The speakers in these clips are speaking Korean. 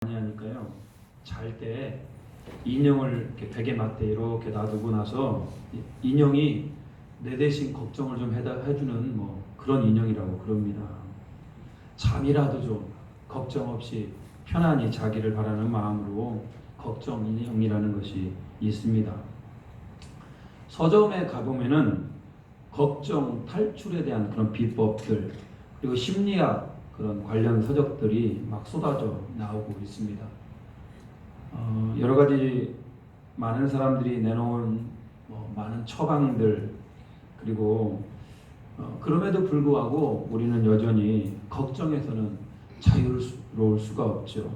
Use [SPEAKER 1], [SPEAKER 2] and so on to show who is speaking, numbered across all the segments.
[SPEAKER 1] 많이 하니까요. 잘 때 인형을 이렇게 베개 맡에 이렇게 놔두고 나서 인형이 내 대신 걱정을 좀 해주는 뭐 그런 인형이라고 그럽니다. 잠이라도 좀 걱정 없이 편안히 자기를 바라는 마음으로 걱정 인형이라는 것이 있습니다. 서점에 가보면은 걱정 탈출에 대한 그런 비법들 그리고 심리학 그런 관련 서적들이 막 쏟아져 나오고 있습니다. 여러 가지 많은 사람들이 내놓은 많은 처방들 그리고 그럼에도 불구하고 우리는 여전히 걱정에서는 자유로울 수가 없죠.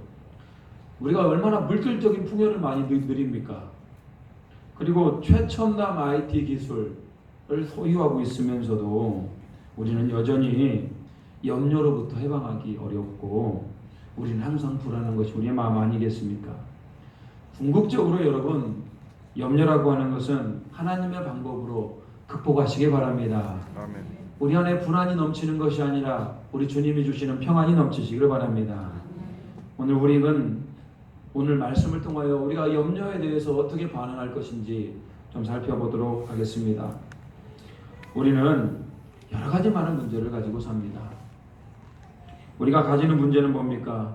[SPEAKER 1] 우리가 얼마나 물질적인 풍요를 많이 누립니까? 그리고 최첨단 IT 기술을 소유하고 있으면서도 우리는 여전히 염려로부터 해방하기 어렵고 우리는 항상 불안한 것이 우리의 마음 아니겠습니까? 궁극적으로 여러분 염려라고 하는 것은 하나님의 방법으로 극복하시기 바랍니다.
[SPEAKER 2] 아멘.
[SPEAKER 1] 우리 안에 불안이 넘치는 것이 아니라 우리 주님이 주시는 평안이 넘치시기를 바랍니다. 오늘 말씀을 통하여 우리가 염려에 대해서 어떻게 반응할 것인지 좀 살펴보도록 하겠습니다. 우리는 여러 가지 많은 문제를 가지고 삽니다. 우리가 가지는 문제는 뭡니까?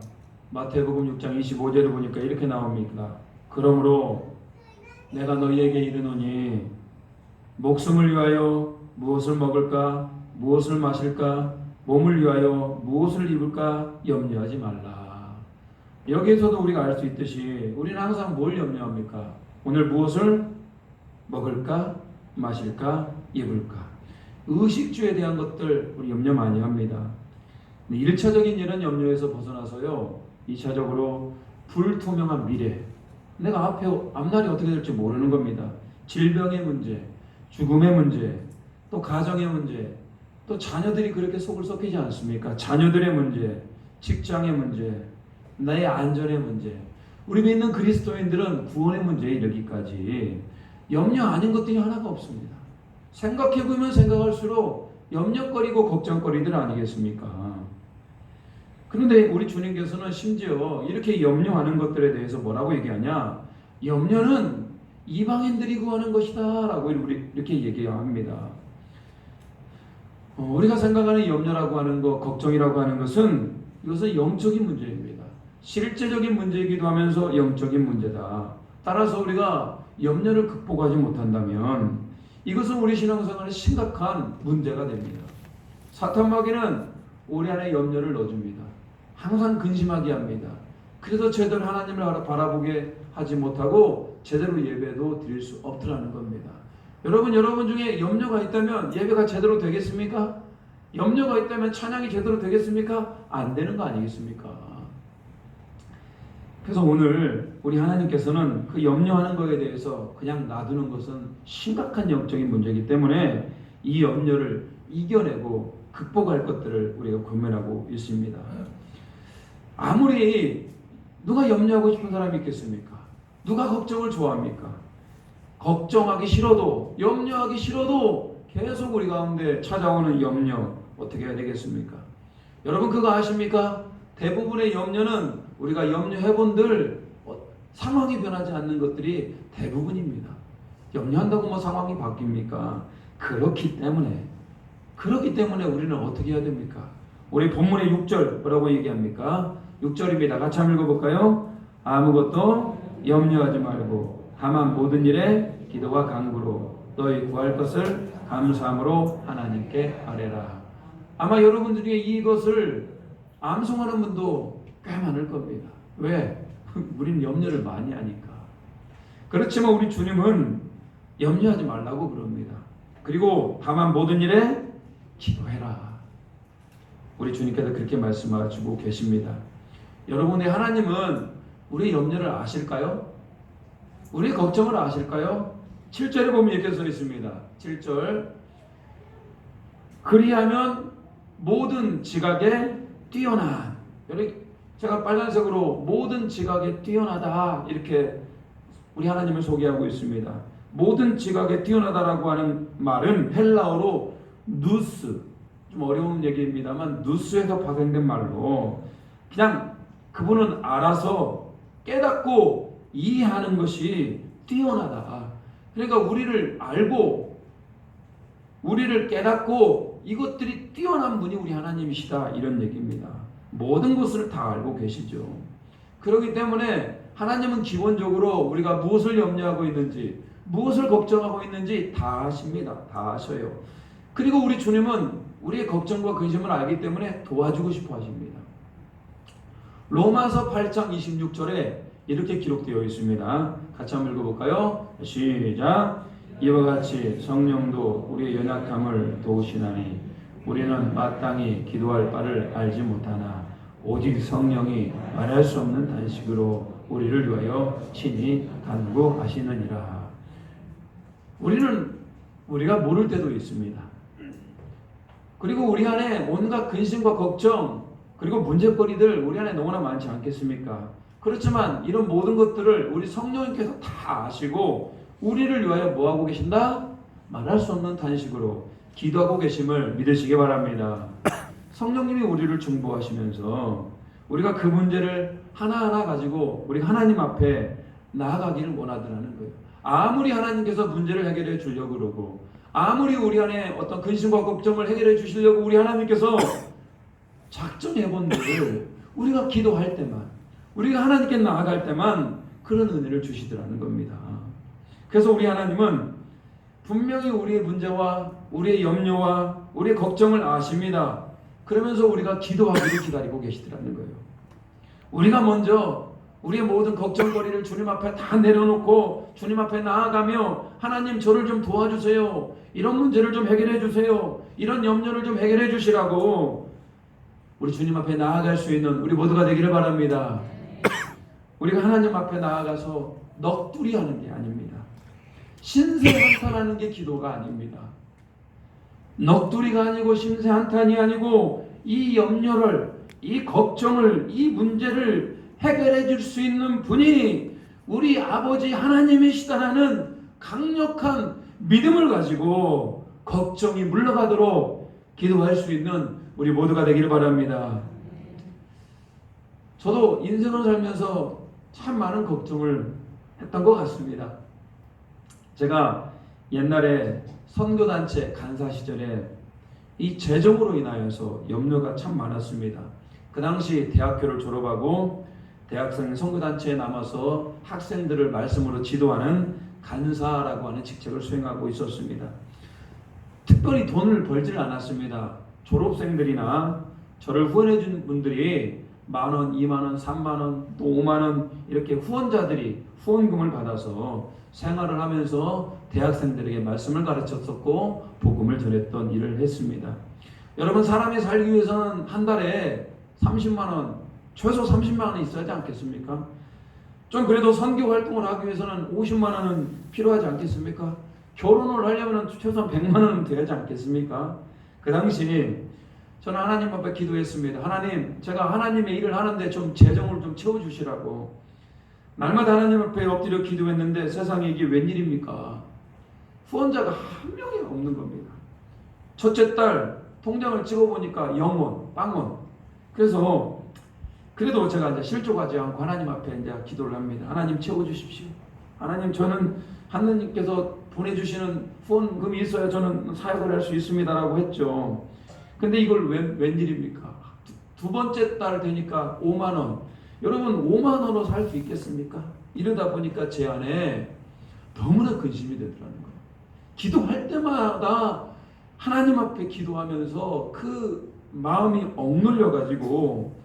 [SPEAKER 1] 마태복음 6장 25절을 보니까 이렇게 나옵니다. 그러므로 내가 너희에게 이르노니 목숨을 위하여 무엇을 먹을까? 무엇을 마실까? 몸을 위하여 무엇을 입을까? 염려하지 말라. 여기에서도 우리가 알 수 있듯이 우리는 항상 뭘 염려합니까? 오늘 무엇을 먹을까? 마실까? 입을까? 의식주에 대한 것들 우리 염려 많이 합니다. 1차적인 이런 염려에서 벗어나서요 2차적으로 불투명한 미래, 내가 앞날이 어떻게 될지 모르는 겁니다. 질병의 문제, 죽음의 문제, 또 가정의 문제, 또 자녀들이 그렇게 속을 썩히지 않습니까? 자녀들의 문제, 직장의 문제, 나의 안전의 문제. 우리 믿는 그리스도인들은 구원의 문제에 이르기까지 염려 아닌 것들이 하나가 없습니다. 생각해보면 생각할수록 염려거리고 걱정거리들 아니겠습니까? 그런데 우리 주님께서는 심지어 이렇게 염려하는 것들에 대해서 뭐라고 얘기하냐? 염려는 이방인들이 구하는 것이다 라고 이렇게 얘기합니다. 우리가 생각하는 염려라고 하는 것, 걱정이라고 하는 것은 이것은 영적인 문제입니다. 실제적인 문제이기도 하면서 영적인 문제다. 따라서 우리가 염려를 극복하지 못한다면 이것은 우리 신앙생활에 심각한 문제가 됩니다. 사탄 마귀는 우리 안에 염려를 넣어줍니다. 항상 근심하게 합니다. 그래서 제대로 하나님을 바라보게 하지 못하고 제대로 예배도 드릴 수 없더라는 겁니다. 여러분 중에 염려가 있다면 예배가 제대로 되겠습니까? 염려가 있다면 찬양이 제대로 되겠습니까? 안 되는 거 아니겠습니까? 그래서 오늘 우리 하나님께서는 그 염려하는 것에 대해서 그냥 놔두는 것은 심각한 영적인 문제이기 때문에 이 염려를 이겨내고 극복할 것들을 우리가 고민하고 있습니다. 아무리 누가 염려하고 싶은 사람이 있겠습니까? 누가 걱정을 좋아합니까? 걱정하기 싫어도 염려하기 싫어도 계속 우리 가운데 찾아오는 염려 어떻게 해야 되겠습니까? 여러분 그거 아십니까? 대부분의 염려는 우리가 염려해본들 상황이 변하지 않는 것들이 대부분입니다. 염려한다고 뭐 상황이 바뀝니까? 그렇기 때문에 우리는 어떻게 해야 됩니까? 우리 본문의 6절 뭐라고 얘기합니까? 6절입니다. 같이 한번 읽어볼까요? 아무것도 염려하지 말고 다만 모든 일에 기도와 간구로 너희 구할 것을 감사함으로 하나님께 아뢰라. 아마 여러분들 중에 이것을 암송하는 분도 꽤 많을 겁니다. 왜? 우리는 염려를 많이 하니까. 그렇지만 우리 주님은 염려하지 말라고 그럽니다. 그리고 다만 모든 일에 기도해라. 우리 주님께서 그렇게 말씀하시고 계십니다. 여러분의 하나님은 우리의 염려를 아실까요? 우리의 걱정을 아실까요? 7절에 보면 이렇게 써 있습니다. 7절 그리하면 모든 지각에 뛰어난, 제가 빨간색으로 모든 지각에 뛰어나다 이렇게 우리 하나님을 소개하고 있습니다. 모든 지각에 뛰어나다라고 하는 말은 헬라어로 누스, 좀 어려운 얘기입니다만 누스에서 파생된 말로 그냥 그분은 알아서 깨닫고 이해하는 것이 뛰어나다. 그러니까 우리를 알고 우리를 깨닫고 이것들이 뛰어난 분이 우리 하나님이시다, 이런 얘기입니다. 모든 것을 다 알고 계시죠. 그렇기 때문에 하나님은 기본적으로 우리가 무엇을 염려하고 있는지, 무엇을 걱정하고 있는지 다 아십니다. 다 아셔요. 그리고 우리 주님은 우리의 걱정과 근심을 알기 때문에 도와주고 싶어 하십니다. 로마서 8장 26절에 이렇게 기록되어 있습니다. 같이 한번 읽어볼까요? 시작. 이와 같이 성령도 우리의 연약함을 도우시나니 우리는 마땅히 기도할 바를 알지 못하나 오직 성령이 말할 수 없는 단식으로 우리를 위하여 친히 간구하시느니라. 우리가 모를 때도 있습니다. 그리고 우리 안에 온갖 근심과 걱정, 그리고 문제거리들 우리 안에 너무나 많지 않겠습니까? 그렇지만 이런 모든 것들을 우리 성령님께서 다 아시고 우리를 위하여 뭐하고 계신다? 말할 수 없는 단식으로 기도하고 계심을 믿으시기 바랍니다. 성령님이 우리를 중보하시면서 우리가 그 문제를 하나하나 가지고 우리 하나님 앞에 나아가기를 원하더라는 거예요. 아무리 하나님께서 문제를 해결해 주려고 그러고, 아무리 우리 안에 어떤 근심과 걱정을 해결해 주시려고 우리 하나님께서 작정해 본들 우리가 기도할 때만, 우리가 하나님께 나아갈 때만 그런 은혜를 주시더라는 겁니다. 그래서 우리 하나님은 분명히 우리의 문제와 우리의 염려와 우리의 걱정을 아십니다. 그러면서 우리가 기도하기를 기다리고 계시더라는 거예요. 우리가 먼저 우리의 모든 걱정거리를 주님 앞에 다 내려놓고 주님 앞에 나아가며 하나님 저를 좀 도와주세요, 이런 문제를 좀 해결해 주세요, 이런 염려를 좀 해결해 주시라고 우리 주님 앞에 나아갈 수 있는 우리 모두가 되기를 바랍니다. 우리가 하나님 앞에 나아가서 넋두리 하는 게 아닙니다. 신세한탄하는 게 기도가 아닙니다. 넋두리가 아니고 신세한탄이 아니고 이 염려를, 이 걱정을, 이 문제를 해결해 줄 수 있는 분이 우리 아버지 하나님이시다라는 강력한 믿음을 가지고 걱정이 물러가도록 기도할 수 있는 우리 모두가 되기를 바랍니다. 저도 인생을 살면서 참 많은 걱정을 했던 것 같습니다. 제가 옛날에 선교단체 간사 시절에 이 재정으로 인하여서 염려가 참 많았습니다. 그 당시 대학교를 졸업하고 대학생 선교단체에 남아서 학생들을 말씀으로 지도하는 간사라고 하는 직책을 수행하고 있었습니다. 특별히 돈을 벌질 않았습니다. 졸업생들이나 저를 후원해 준 분들이 10,000원, 20,000원, 30,000원, 또 50,000원 이렇게 후원자들이 후원금을 받아서 생활을 하면서 대학생들에게 말씀을 가르쳤었고 복음을 전했던 일을 했습니다. 여러분, 사람이 살기 위해서는 한 달에 30만원, 최소 30만원이 있어야지 않겠습니까? 좀 그래도 선교 활동을 하기 위해서는 50만원은 필요하지 않겠습니까? 결혼을 하려면 최소한 100만원은 돼야지 않겠습니까? 그 당시 저는 하나님 앞에 기도했습니다. 하나님, 제가 하나님의 일을 하는데 좀 재정을 좀 채워주시라고. 날마다 하나님 앞에 엎드려 기도했는데 세상에 이게 웬일입니까? 후원자가 한 명이 없는 겁니다. 첫째 딸 통장을 찍어보니까 0원, 빵원. 그래서 그래도 제가 이제 실족하지 않고 하나님 앞에 이제 기도를 합니다. 하나님 채워주십시오. 하나님, 저는 하나님께서 보내주시는 후원금이 있어야 저는 사역을 할 수 있습니다라고 했죠. 근데 이걸 웬일입니까? 두 번째 달 되니까 5만 원. 여러분, 5만 원으로 살 수 있겠습니까? 이러다 보니까 제 안에 너무나 근심이 되더라는 거예요. 기도할 때마다 하나님 앞에 기도하면서 그 마음이 억눌려 가지고,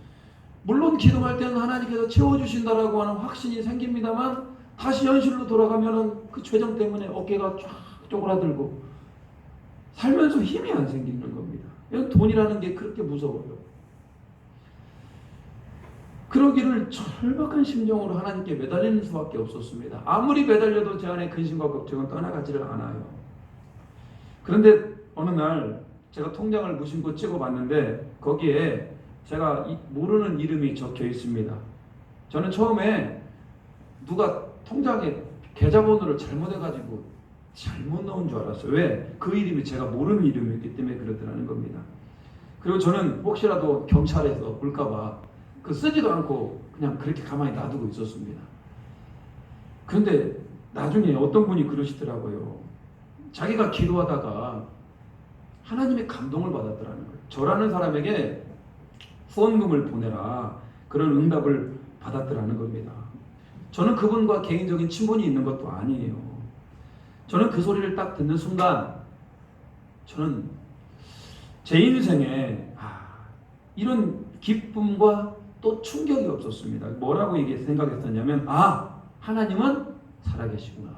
[SPEAKER 1] 물론 기도할 때는 하나님께서 채워주신다라고 하는 확신이 생깁니다만 다시 현실로 돌아가면은 그 죄정 때문에 어깨가 쫙 쪼그라들고 살면서 힘이 안 생기는 겁니다. 돈이라는 게 그렇게 무서워요. 그러기를 절박한 심정으로 하나님께 매달리는 수밖에 없었습니다. 아무리 매달려도 제 안에 근심과 걱정은 떠나가지를 않아요. 그런데 어느 날 제가 통장을 무심코 찍어봤는데 거기에 제가 모르는 이름이 적혀 있습니다. 저는 처음에 누가 통장에 계좌번호를 잘못해가지고 잘못 넣은 줄 알았어요. 왜? 그 이름이 제가 모르는 이름이기 때문에 그러더라는 겁니다. 그리고 저는 혹시라도 경찰에서 볼까봐 쓰지도 않고 그냥 그렇게 가만히 놔두고 있었습니다. 그런데 나중에 어떤 분이 그러시더라고요. 자기가 기도하다가 하나님의 감동을 받았더라는 거예요. 저라는 사람에게 후원금을 보내라, 그런 응답을 받았더라는 겁니다. 저는 그분과 개인적인 친분이 있는 것도 아니에요. 저는 그 소리를 딱 듣는 순간 저는 제 인생에 이런 기쁨과 또 충격이 없었습니다. 뭐라고 이게 생각했었냐면, 하나님은 살아계시구나.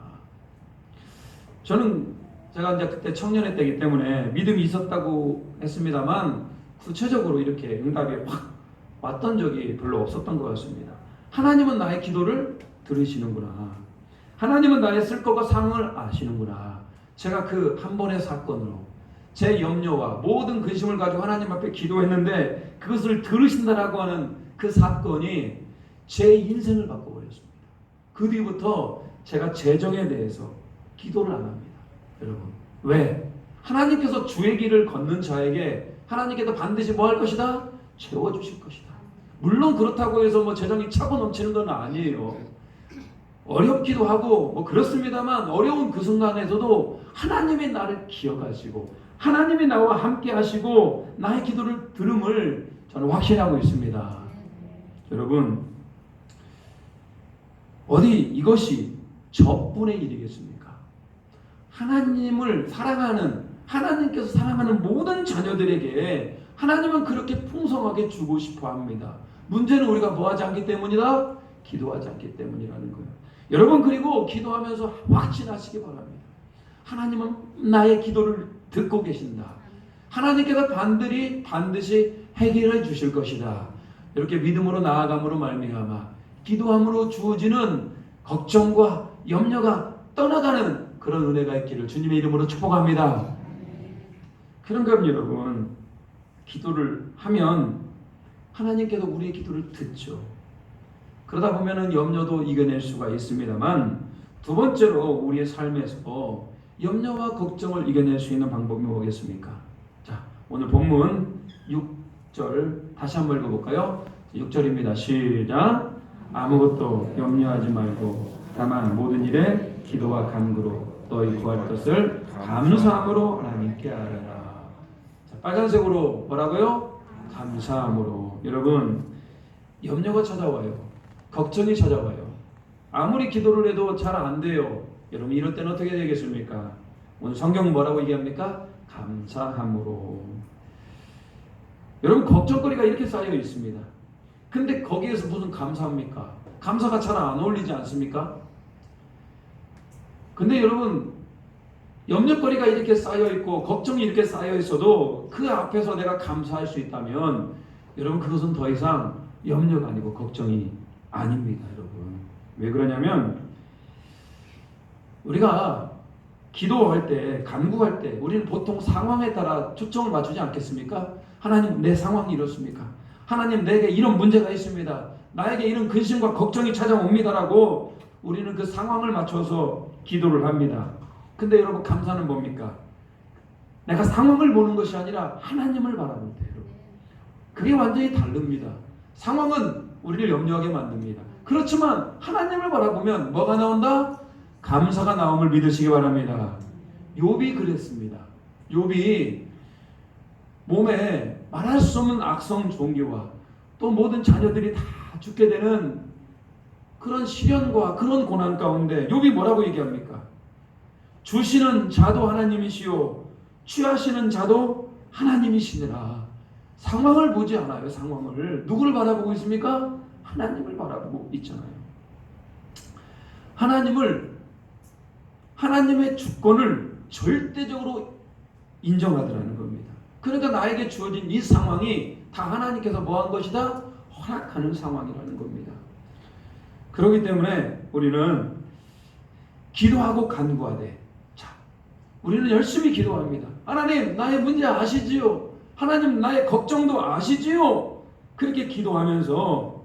[SPEAKER 1] 저는 제가 이제 그때 청년회 때이기 때문에 믿음이 있었다고 했습니다만 구체적으로 이렇게 응답이 확 왔던 적이 별로 없었던 것 같습니다. 하나님은 나의 기도를 들으시는구나. 하나님은 나의 쓸 것과 상황을 아시는구나. 제가 그 한 번의 사건으로 제 염려와 모든 근심을 가지고 하나님 앞에 기도했는데 그것을 들으신다라고 하는 그 사건이 제 인생을 바꿔버렸습니다. 그 뒤부터 제가 재정에 대해서 기도를 안 합니다. 여러분, 왜? 하나님께서 주의 길을 걷는 자에게 하나님께서 반드시 뭐 할 것이다? 채워주실 것이다. 물론 그렇다고 해서 재정이 차고 넘치는 건 아니에요. 어렵기도 하고 그렇습니다만, 어려운 그 순간에서도 하나님이 나를 기억하시고 하나님이 나와 함께 하시고 나의 기도를 들음을 저는 확신하고 있습니다. 여러분, 어디 이것이 저뿐의 일이겠습니까? 하나님을 사랑하는, 하나님께서 사랑하는 모든 자녀들에게 하나님은 그렇게 풍성하게 주고 싶어 합니다. 문제는 우리가 뭐하지 않기 때문이다? 기도하지 않기 때문이라는 거예요. 여러분, 그리고 기도하면서 확신하시기 바랍니다. 하나님은 나의 기도를 듣고 계신다. 하나님께서 반드시 해결해 주실 것이다. 이렇게 믿음으로 나아감으로 말미암아 기도함으로 주어지는 걱정과 염려가 떠나가는 그런 은혜가 있기를 주님의 이름으로 축복합니다. 그런가 하면 여러분, 기도를 하면 하나님께서 우리의 기도를 듣죠. 그러다 보면은 염려도 이겨낼 수가 있습니다만, 두 번째로 우리의 삶에서 염려와 걱정을 이겨낼 수 있는 방법이 뭐겠습니까? 자, 오늘 본문 6절 다시 한번 읽어볼까요? 6절입니다. 시작. 아무것도 염려하지 말고 다만 모든 일에 기도와 간구로 너희 구할 것을 감사함으로 하나님께 아뢰라. 자, 빨간색으로 뭐라고요? 감사함으로. 여러분, 염려가 찾아와요. 걱정이 찾아와요. 아무리 기도를 해도 잘 안 돼요. 여러분, 이럴 때는 어떻게 되겠습니까? 오늘 성경은 뭐라고 얘기합니까? 감사함으로. 여러분, 걱정거리가 이렇게 쌓여 있습니다. 근데 거기에서 무슨 감사합니까? 감사가 잘 안 어울리지 않습니까? 근데 여러분, 염려거리가 이렇게 쌓여 있고 걱정이 이렇게 쌓여 있어도 그 앞에서 내가 감사할 수 있다면 여러분, 그것은 더 이상 염려가 아니고 걱정이 아닙니다. 여러분, 왜 그러냐면 우리가 기도할 때, 간구할 때 우리는 보통 상황에 따라 초점을 맞추지 않겠습니까? 하나님, 내 상황이 이렇습니까? 하나님, 내게 이런 문제가 있습니다. 나에게 이런 근심과 걱정이 찾아옵니다라고 우리는 그 상황을 맞춰서 기도를 합니다. 근데 여러분, 감사는 뭡니까? 내가 상황을 보는 것이 아니라 하나님을 바라볼 때, 여러분, 그게 완전히 다릅니다. 상황은 우리를 염려하게 만듭니다. 그렇지만 하나님을 바라보면 뭐가 나온다? 감사가 나옴을 믿으시기 바랍니다. 욥이 그랬습니다. 욥이 몸에 말할 수 없는 악성 종기와 또 모든 자녀들이 다 죽게 되는 그런 시련과 그런 고난 가운데 욥이 뭐라고 얘기합니까? 주시는 자도 하나님이시오, 취하시는 자도 하나님이시니라. 상황을 보지 않아요. 상황을. 누구를 바라보고 있습니까? 하나님을 바라보고 있잖아요. 하나님의 주권을 절대적으로 인정하더라는 겁니다. 그러니까 나에게 주어진 이 상황이 다 하나님께서 뭐한 것이다? 허락하는 상황이라는 겁니다. 그렇기 때문에 우리는 기도하고 간구하되, 자, 우리는 열심히 기도합니다. 하나님, 나의 문제 아시지요? 하나님, 나의 걱정도 아시지요? 그렇게 기도하면서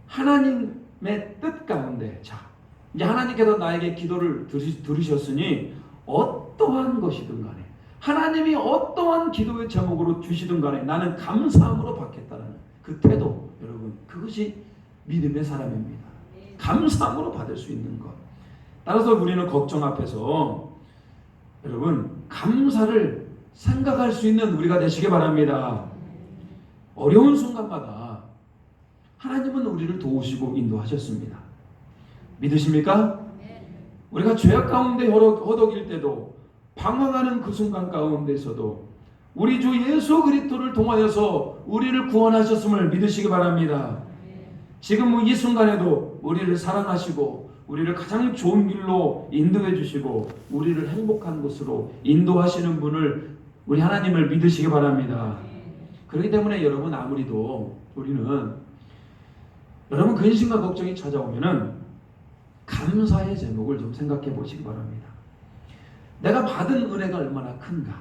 [SPEAKER 1] 하나님의 뜻 가운데, 자, 이제 하나님께서 나에게 기도를 들으셨으니 어떠한 것이든 간에, 하나님이 어떠한 기도의 제목으로 주시든 간에 나는 감사함으로 받겠다는 그 태도, 여러분, 그 그것이 믿음의 사람입니다. 감사함으로 받을 수 있는 것. 따라서 우리는 걱정 앞에서 여러분 감사를 생각할 수 있는 우리가 되시기 바랍니다. 어려운 순간마다 하나님은 우리를 도우시고 인도하셨습니다. 믿으십니까? 우리가 죄악 가운데 허덕일 때도, 방황하는 그 순간 가운데서도 우리 주 예수 그리스도를 통하여서 우리를 구원하셨음을 믿으시기 바랍니다. 지금 이 순간에도 우리를 사랑하시고 우리를 가장 좋은 길로 인도해 주시고 우리를 행복한 곳으로 인도하시는 분을, 우리 하나님을 믿으시기 바랍니다. 그렇기 때문에 여러분, 아무리도 우리는 여러분 근심과 걱정이 찾아오면은 감사의 제목을 좀 생각해 보시기 바랍니다. 내가 받은 은혜가 얼마나 큰가,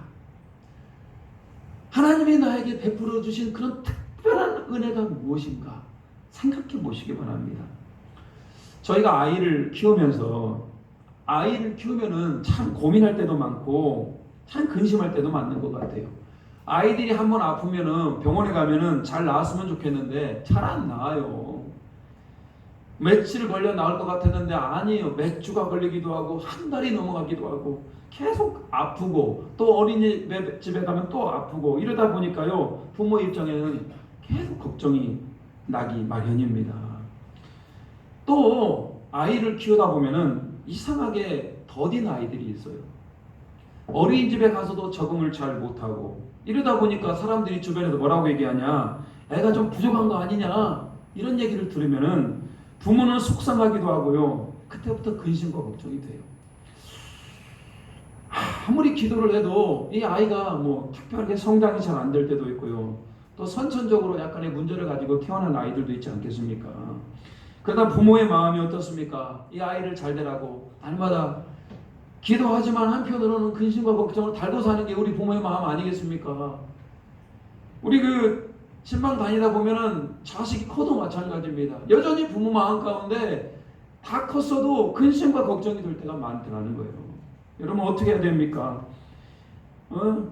[SPEAKER 1] 하나님이 나에게 베풀어 주신 그런 특별한 은혜가 무엇인가 생각해 보시기 바랍니다. 저희가 아이를 키우면은 참 고민할 때도 많고 참 근심할 때도 많은 것 같아요. 아이들이 한번 아프면은 병원에 가면은 잘 나았으면 좋겠는데 잘 안 나아요. 며칠 걸려 나을 것 같았는데 아니에요. 몇 주가 걸리기도 하고 한 달이 넘어가기도 하고 계속 아프고, 또 어린이집에 가면 또 아프고, 이러다 보니까요 부모 입장에는 계속 걱정이 나기 마련입니다. 또 아이를 키우다 보면은 이상하게 더딘 아이들이 있어요. 어린이집에 가서도 적응을 잘 못하고, 이러다 보니까 사람들이 주변에서 뭐라고 얘기하냐, 애가 좀 부족한 거 아니냐, 이런 얘기를 들으면은 부모는 속상하기도 하고요. 그때부터 근심과 걱정이 돼요. 아무리 기도를 해도 이 아이가 뭐 특별하게 성장이 잘 안 될 때도 있고요. 또 선천적으로 약간의 문제를 가지고 태어난 아이들도 있지 않겠습니까? 그러다 부모의 마음이 어떻습니까? 이 아이를 잘 되라고 날마다 기도하지만 한편으로는 근심과 걱정을 달고 사는 게 우리 부모의 마음 아니겠습니까? 우리 신방 다니다 보면은 자식이 커도 마찬가지입니다. 여전히 부모 마음 가운데 다 컸어도 근심과 걱정이 될 때가 많더라는 거예요. 여러분 어떻게 해야 됩니까?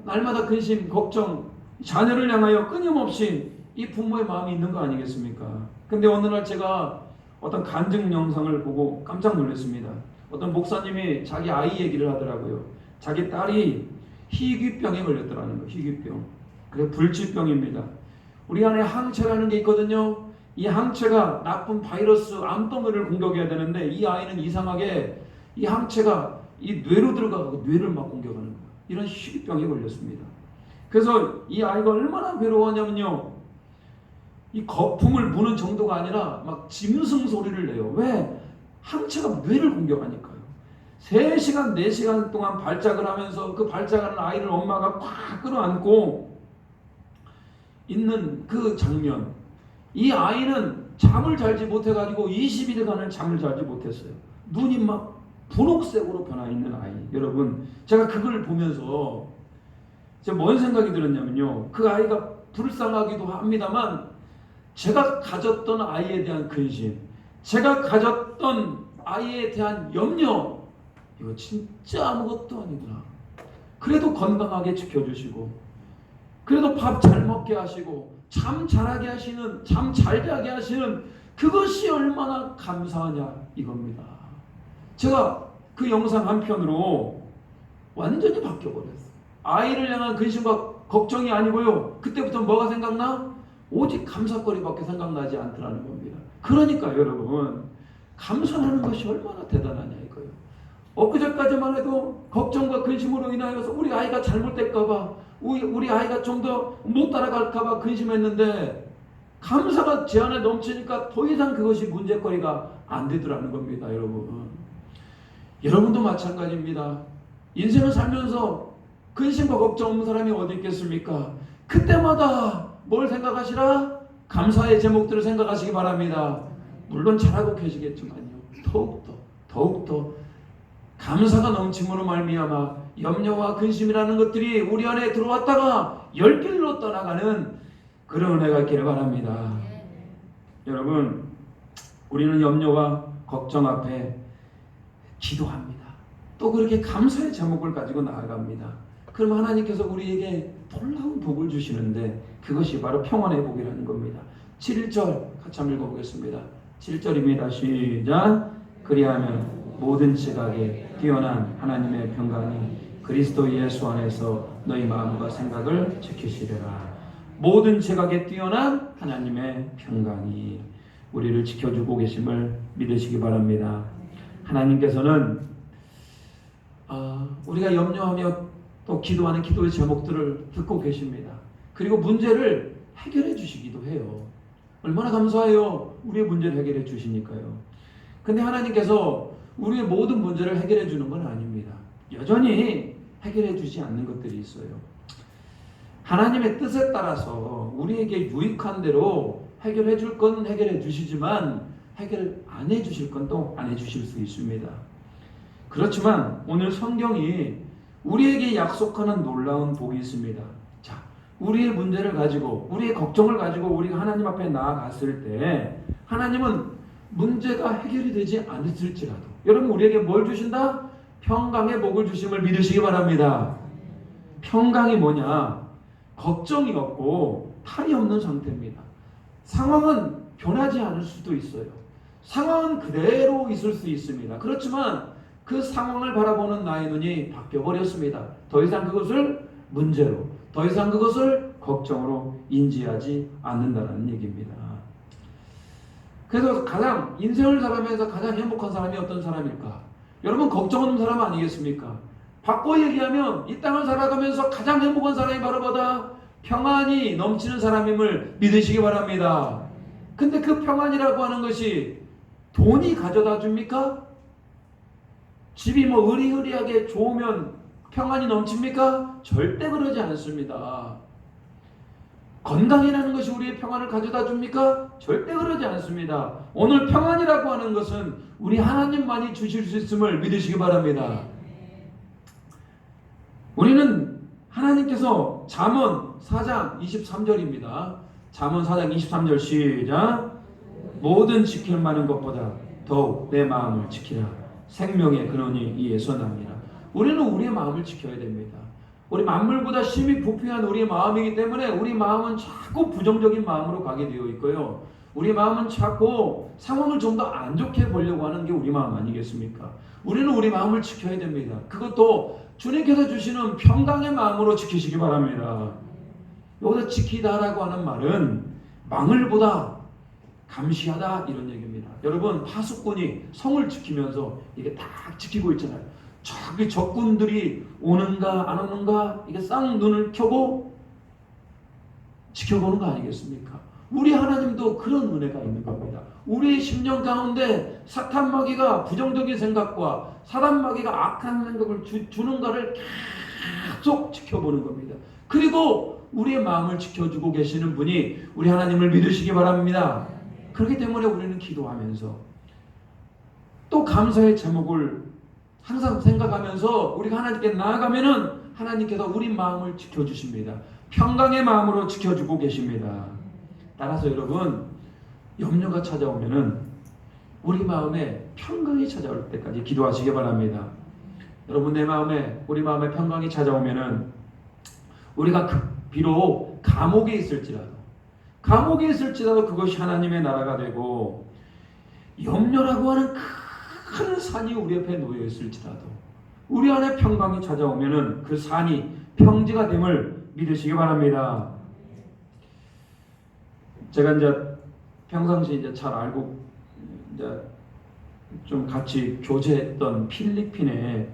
[SPEAKER 1] 날마다 근심, 걱정, 자녀를 향하여 끊임없이 이 부모의 마음이 있는 거 아니겠습니까? 근데 어느 날 제가 어떤 간증 영상을 보고 깜짝 놀랐습니다. 어떤 목사님이 자기 아이 얘기를 하더라고요. 자기 딸이 희귀병에 걸렸더라는 거예요. 희귀병. 그게 불치병입니다. 우리 안에 항체라는 게 있거든요. 이 항체가 나쁜 바이러스, 암덩어리를 공격해야 되는데 이 아이는 이상하게 이 항체가 이 뇌로 들어가고 뇌를 막 공격하는 거예요. 이런 희귀병에 걸렸습니다. 그래서 이 아이가 얼마나 괴로웠냐면요, 이 거품을 무는 정도가 아니라 막 짐승 소리를 내요. 왜? 항체가 뇌를 공격하니까요. 3시간, 4시간 동안 발작을 하면서 그 발작하는 아이를 엄마가 꽉 끌어안고 있는 그 장면. 이 아이는 잠을 잘지 못해가지고 20일간을 잠을 잘지 못했어요. 눈이 막 분홍색으로 변화 있는 아이. 여러분, 제가 그걸 보면서 제가 뭔 생각이 들었냐면요, 그 아이가 불쌍하기도 합니다만 제가 가졌던 아이에 대한 근심, 제가 가졌던 아이에 대한 염려, 이거 진짜 아무것도 아니구나. 그래도 건강하게 지켜주시고, 그래도 밥 잘 먹게 하시고, 잠 잘하게 하시는, 잠 잘 자게 하시는 그것이 얼마나 감사하냐 이겁니다. 제가 그 영상 한편으로 완전히 바뀌어버렸어요. 아이를 향한 근심과 걱정이 아니고요, 그때부터 뭐가 생각나? 오직 감사거리밖에 생각나지 않더라는 겁니다. 그러니까 여러분, 감사하는 것이 얼마나 대단하냐 이거예요. 엊그제까지만 해도 걱정과 근심으로 인하여서 우리 아이가 잘못될까봐, 우리 아이가 좀 더 못 따라갈까봐 근심했는데, 감사가 제 안에 넘치니까 더 이상 그것이 문제거리가 안 되더라는 겁니다. 여러분도 마찬가지입니다. 인생을 살면서 근심과 걱정 없는 사람이 어디 있겠습니까? 그때마다 뭘 생각하시라? 감사의 제목들을 생각하시기 바랍니다. 물론 잘하고 계시겠지만요, 더욱더 감사가 넘침으로 말미암아 염려와 근심이라는 것들이 우리 안에 들어왔다가 열길로 떠나가는 그런 은혜가 있기를 바랍니다. 여러분, 우리는 염려와 걱정 앞에 기도합니다. 또 그렇게 감사의 제목을 가지고 나아갑니다. 그럼 하나님께서 우리에게 놀라운 복을 주시는데 그것이 바로 평안의 복이라는 겁니다. 7절 같이 한번 읽어보겠습니다. 7절입니다. 시작. 그리하면 모든 지각에 뛰어난 하나님의 평강이 그리스도 예수 안에서 너희 마음과 생각을 지키시리라. 모든 지각에 뛰어난 하나님의 평강이 우리를 지켜주고 계심을 믿으시기 바랍니다. 하나님께서는 우리가 염려하며 또 기도하는 기도의 제목들을 듣고 계십니다. 그리고 문제를 해결해 주시기도 해요. 얼마나 감사해요. 우리의 문제를 해결해 주시니까요. 근데 하나님께서 우리의 모든 문제를 해결해 주는 건 아닙니다. 여전히 해결해 주지 않는 것들이 있어요. 하나님의 뜻에 따라서 우리에게 유익한 대로 해결해 줄 건 해결해 주시지만 해결 안 해 주실 건 또 안 해 주실 수 있습니다. 그렇지만 오늘 성경이 우리에게 약속하는 놀라운 복이 있습니다. 자, 우리의 문제를 가지고 우리의 걱정을 가지고 우리가 하나님 앞에 나아갔을 때 하나님은 문제가 해결이 되지 않았을지라도 여러분 우리에게 뭘 주신다? 평강의 복을 주심을 믿으시기 바랍니다. 평강이 뭐냐? 걱정이 없고 탈이 없는 상태입니다. 상황은 변하지 않을 수도 있어요. 상황은 그대로 있을 수 있습니다. 그렇지만 그 상황을 바라보는 나의 눈이 바뀌어버렸습니다. 더 이상 그것을 문제로, 더 이상 그것을 걱정으로 인지하지 않는다는 얘기입니다. 그래서 가장 인생을 살아가면서 가장 행복한 사람이 어떤 사람일까? 여러분 걱정 없는 사람 아니겠습니까? 바꿔 얘기하면 이 땅을 살아가면서 가장 행복한 사람이 바로 뭐다? 평안이 넘치는 사람임을 믿으시기 바랍니다. 근데 그 평안이라고 하는 것이 돈이 가져다 줍니까? 집이 뭐 으리으리하게 좋으면 평안이 넘칩니까? 절대 그러지 않습니다. 건강이라는 것이 우리의 평안을 가져다 줍니까? 절대 그러지 않습니다. 오늘 평안이라고 하는 것은 우리 하나님만이 주실 수 있음을 믿으시기 바랍니다. 우리는 하나님께서 잠언 4장 23절입니다. 잠언 4장 23절 시작. 모든 지킬 만한 것보다 더욱 내 마음을 지키라. 생명의 근원이 이에서 납니다. 우리는 우리의 마음을 지켜야 됩니다. 우리 만물보다 심히 부패한 우리의 마음이기 때문에 우리 마음은 자꾸 부정적인 마음으로 가게 되어 있고요. 우리 마음은 자꾸 상황을 좀 더 안 좋게 보려고 하는 게 우리 마음 아니겠습니까? 우리는 우리 마음을 지켜야 됩니다. 그것도 주님께서 주시는 평강의 마음으로 지키시기 바랍니다. 여기서 지키다라고 하는 말은 망을보다 감시하다 이런 얘기입니다. 여러분 파수꾼이 성을 지키면서 이게 딱 지키고 있잖아요. 저기 적군들이 오는가 안 오는가 이게 쌍 눈을 켜고 지켜보는 거 아니겠습니까? 우리 하나님도 그런 은혜가 있는 겁니다. 우리의 심령 가운데 사탄 마귀가 부정적인 생각과 사단 마귀가 악한 생각을 주는가를 계속 지켜보는 겁니다. 그리고 우리의 마음을 지켜주고 계시는 분이 우리 하나님을 믿으시기 바랍니다. 그렇기 때문에 우리는 기도하면서 또 감사의 제목을 항상 생각하면서 우리가 하나님께 나아가면은 하나님께서 우리 마음을 지켜주십니다. 평강의 마음으로 지켜주고 계십니다. 따라서 여러분 염려가 찾아오면은 우리 마음에 평강이 찾아올 때까지 기도하시기 바랍니다. 여러분 내 마음에 우리 마음에 평강이 찾아오면은 우리가 비록 감옥에 있을지라도 그것이 하나님의 나라가 되고 염려라고 하는 큰 산이 우리 옆에 놓여 있을지라도 우리 안에 평강이 찾아오면은 그 산이 평지가 됨을 믿으시기 바랍니다. 제가 이제 평상시 이제 잘 알고 이제 좀 같이 교제했던 필리핀의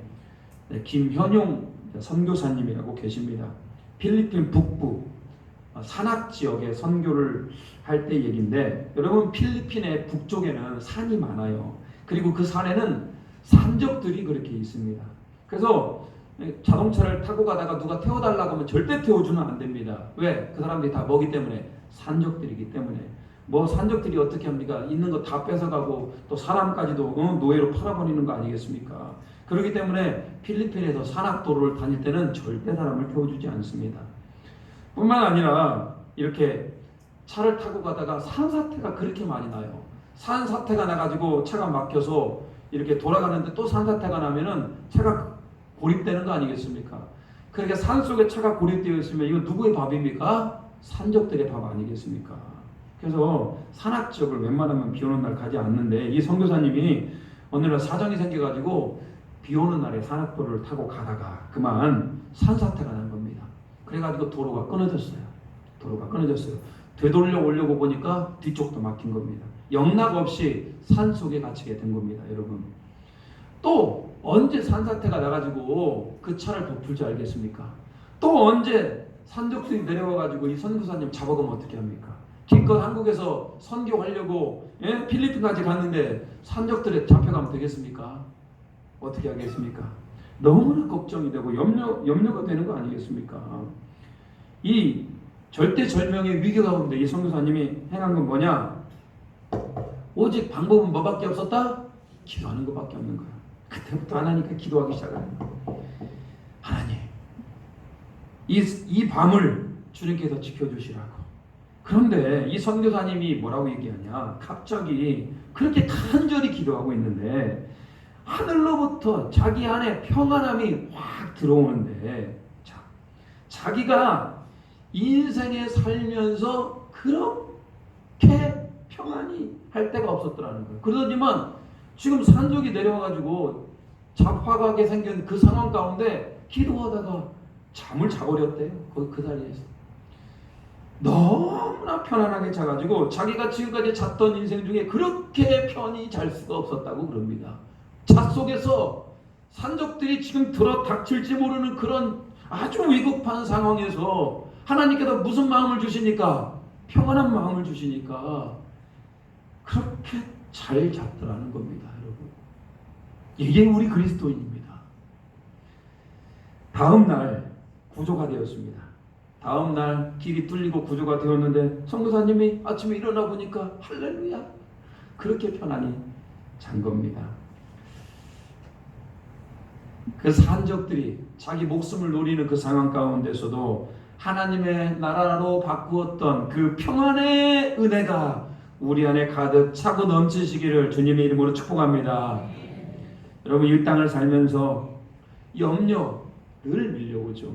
[SPEAKER 1] 김현용 선교사님이라고 계십니다. 필리핀 북부 산악 지역에 선교를 할 때 얘기인데 여러분 필리핀의 북쪽에는 산이 많아요. 그리고 그 산에는 산적들이 그렇게 있습니다. 그래서 자동차를 타고 가다가 누가 태워달라고 하면 절대 태워주면 안 됩니다. 왜? 그 사람들이 다 먹이 때문에 산적들이기 때문에 뭐 산적들이 어떻게 합니까? 있는 거 다 뺏어가고 또 사람까지도 노예로 팔아버리는 거 아니겠습니까? 그렇기 때문에 필리핀에서 산악도로를 다닐 때는 절대 사람을 태워주지 않습니다. 뿐만 아니라 이렇게 차를 타고 가다가 산사태가 그렇게 많이 나요. 산사태가 나가지고 차가 막혀서 이렇게 돌아가는데 또 산사태가 나면은 차가 고립되는 거 아니겠습니까? 그러니까 산속에 차가 고립되어 있으면 이건 누구의 밥입니까? 산적들의 밥 아니겠습니까? 그래서 산악 지역을 웬만하면 비 오는 날 가지 않는데 이 선교사님이 어느 날 사정이 생겨가지고 비 오는 날에 산악도로를 타고 가다가 그만 산사태가 난 겁니다. 그래가지고 도로가 끊어졌어요. 되돌려 오려고 보니까 뒤쪽도 막힌 겁니다. 영락 없이 산 속에 갇히게 된 겁니다. 여러분, 또 언제 산사태가 나가지고 그 차를 덮을 줄 알겠습니까? 또 언제 산적들이 내려와가지고 이 선교사님 잡아가면 어떻게 합니까? 기껏 한국에서 선교하려고 필리핀까지 갔는데 산적들에 잡혀가면 되겠습니까? 어떻게 하겠습니까? 너무나 걱정이 되고 염려가 되는 거 아니겠습니까? 이 절대절명의 위기 가운데 이 선교사님이 행한 건 뭐냐? 오직 방법은 뭐밖에 없었다? 기도하는 것밖에 없는 거야. 그때부터 하나님께 기도하기 시작하는 거야. 하나님, 이 밤을 주님께서 지켜주시라고. 그런데 이 선교사님이 뭐라고 얘기하냐? 갑자기 그렇게 간절히 기도하고 있는데 하늘로부터 자기 안에 평안함이 확 들어오는데, 자기가 인생에 살면서 그렇게 평안히 할 데가 없었더라는 거예요. 그러지만 지금 산적이 내려와가지고 잡화가게 생긴 그 상황 가운데 기도하다가 잠을 자버렸대요. 그 자리에서. 너무나 편안하게 자가지고 자기가 지금까지 잤던 인생 중에 그렇게 편히 잘 수가 없었다고 그럽니다. 자 속에서 산적들이 지금 들어 닥칠지 모르는 그런 아주 위급한 상황에서 하나님께서 무슨 마음을 주시니까? 평안한 마음을 주시니까 그렇게 잘 잤더라는 겁니다. 여러분, 이게 우리 그리스도인입니다. 다음 날 구조가 되었습니다. 다음 날 길이 뚫리고 구조가 되었는데 선교사님이 아침에 일어나 보니까 할렐루야, 그렇게 편안히 잔 겁니다. 그 산적들이 자기 목숨을 노리는 그 상황 가운데서도 하나님의 나라로 바꾸었던 그 평안의 은혜가 우리 안에 가득 차고 넘치시기를 주님의 이름으로 축복합니다. 여러분, 이 땅을 살면서 염려 늘 밀려오죠.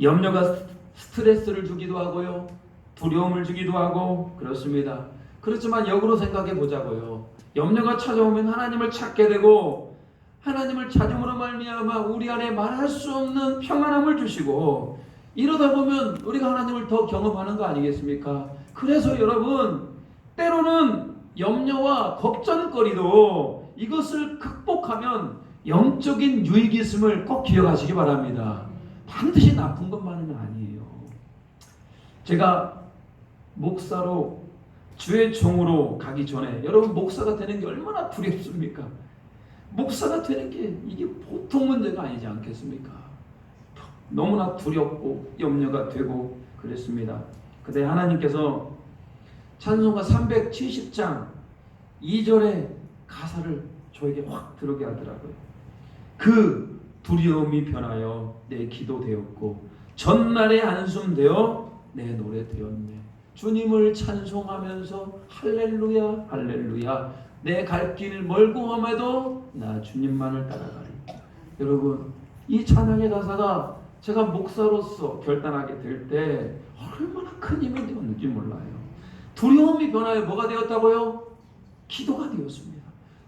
[SPEAKER 1] 염려가 스트레스를 주기도 하고요, 두려움을 주기도 하고 그렇습니다. 그렇지만 역으로 생각해 보자고요. 염려가 찾아오면 하나님을 찾게 되고 하나님을 찾음으로 말미암아 우리 안에 말할 수 없는 평안함을 주시고 이러다 보면 우리가 하나님을 더 경험하는 거 아니겠습니까? 그래서 여러분, 때로는 염려와 걱정거리도 이것을 극복하면 영적인 유익이 있음을 꼭 기억하시기 바랍니다. 반드시 나쁜 것만은 아니에요. 제가 목사로 주의 종으로 가기 전에 여러분, 목사가 되는 게 얼마나 두렵습니까? 목사가 되는 게 이게 보통 문제가 아니지 않겠습니까? 너무나 두렵고 염려가 되고 그랬습니다. 그때 하나님께서 찬송가 370장 2절의 가사를 저에게 확 들어오게 하더라고요. 그 두려움이 변하여 내 기도 되었고 전날의 한숨 되어 내 노래 되었네. 주님을 찬송하면서 할렐루야 할렐루야, 내 갈 길 멀고 험해도 나 주님만을 따라가리. 여러분, 이 찬양의 가사가 제가 목사로서 결단하게 될 때 얼마나 큰 힘이 되었는지 몰라요. 두려움이 변하여 뭐가 되었다고요? 기도가 되었습니다.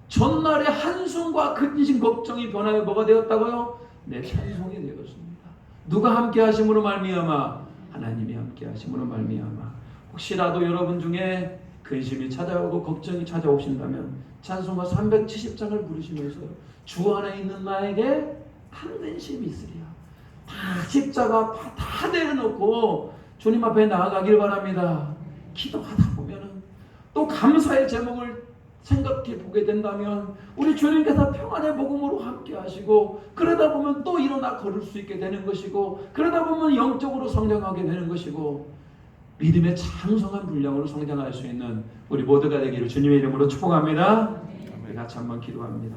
[SPEAKER 1] 전날의 한숨과 근심 걱정이 변하여 뭐가 되었다고요? 내 찬송이 되었습니다. 누가 함께 하심으로 말미암아? 하나님이 함께 하심으로 말미암아. 혹시라도 여러분 중에 근심이 찾아오고 걱정이 찾아오신다면 찬송가 370장을 부르시면서 주 안에 있는 나에게 큰 근심이 있으리야, 다 십자가 다 내려놓고 주님 앞에 나아가길 바랍니다. 기도하다 보면은 또 감사의 제목을 생각해 보게 된다면 우리 주님께서 평안의 복음으로 함께 하시고, 그러다 보면 또 일어나 걸을 수 있게 되는 것이고, 그러다 보면 영적으로 성장하게 되는 것이고, 믿음의 장성한 분량으로 성장할 수 있는 우리 모두가 되기를 주님의 이름으로 축복합니다. 우리 같이 한번 기도합니다.